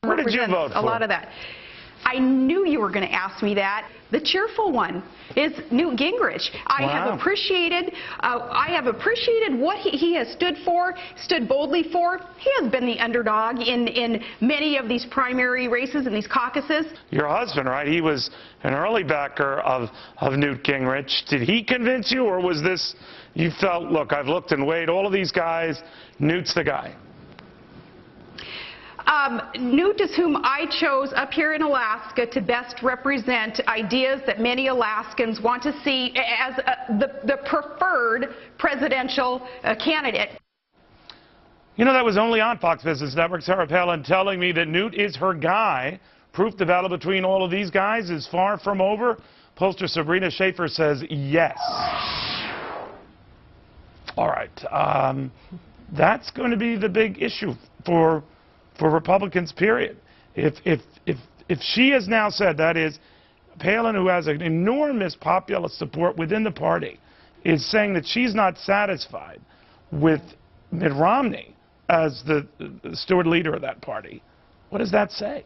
What did you vote for? A lot of that. I knew you were going to ask me that. The cheerful one is Newt Gingrich. I have appreciated what he has stood boldly for. He has been the underdog in many of these primary races and these caucuses. Your husband, right? He was an early backer of Newt Gingrich. Did he convince you, or was this, you felt, look, I've looked and weighed all of these guys, Newt's the guy? Newt is whom I chose up here in Alaska to best represent ideas that many Alaskans want to see as the preferred presidential candidate. You know, that was only on Fox Business Network, Sarah Palin telling me that Newt is her guy. Proof the battle between all of these guys is far from over. Pollster Sabrina Schaeffer says yes. All right. That's going to be the big issue for Republicans, period. If she has now said, that is, Palin, who has an enormous popular support within the party, is saying that she's not satisfied with Mitt Romney as the steward leader of that party, what does that say?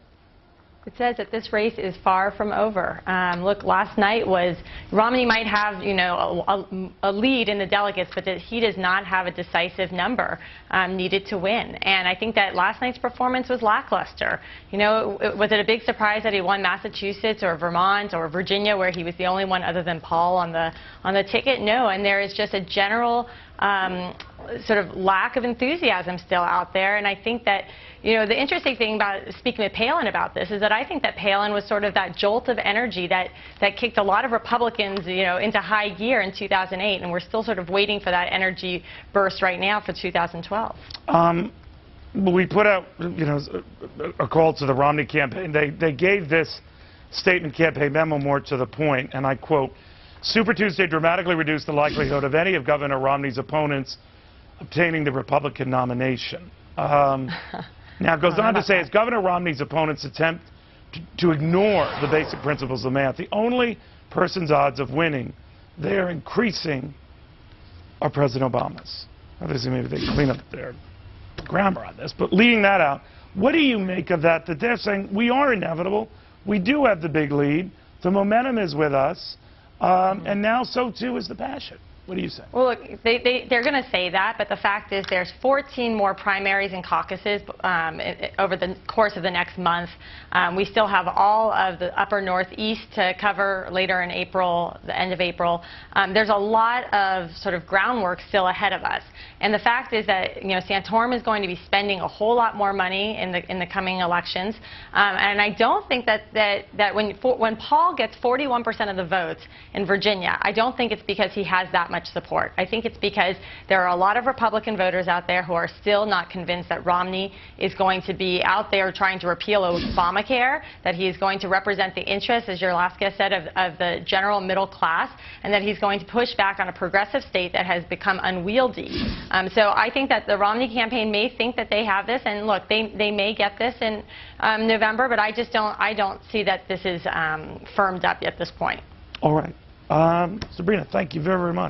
It says that this race is far from over. Look, last night was, Romney might have, you know, a lead in the delegates, but that he does not have a decisive number needed to win. And I think that last night's performance was lackluster. You know, was it a big surprise that he won Massachusetts or Vermont or Virginia, where he was the only one other than Paul on the ticket? No, and there is just a general sort of lack of enthusiasm still out there. And I think that, you know, the interesting thing about speaking with Palin about this is that I think that Palin was sort of that jolt of energy that kicked a lot of Republicans, you know, into high gear in 2008, and we're still sort of waiting for that energy burst right now for 2012. We put out, you know, a call to the Romney campaign. They gave this statement campaign memo more to the point, and I quote, "Super Tuesday dramatically reduced the likelihood of any of Governor Romney's opponents obtaining the Republican nomination." Now, it goes on to say, as Governor Romney's opponents attempt to ignore the basic principles of math, the only person's odds of winning, they are increasing, are President Obama's. Obviously, maybe they clean up their grammar on this, but leaving that out, what do you make of that they're saying, we are inevitable, we do have the big lead, the momentum is with us, and now so too is the passion? What do you say? Well, look, they're going to say that, but the fact is there's 14 more primaries and caucuses over the course of the next month. We still have all of the upper northeast to cover later in April, the end of April. There's a lot of sort of groundwork still ahead of us. And the fact is that, you know, Santorum is going to be spending a whole lot more money in the coming elections. And I don't think that when Paul gets 41% of the votes in Virginia, I don't think it's because he has that much support. I think it's because there are a lot of Republican voters out there who are still not convinced that Romney is going to be out there trying to repeal Obamacare, that he is going to represent the interests, as your last guest said, of the general middle class, and that he's going to push back on a progressive state that has become unwieldy. So I think that the Romney campaign may think that they have this, and look, they may get this in November, but I don't see that this is firmed up at this point. All right. Sabrina, thank you very, very much.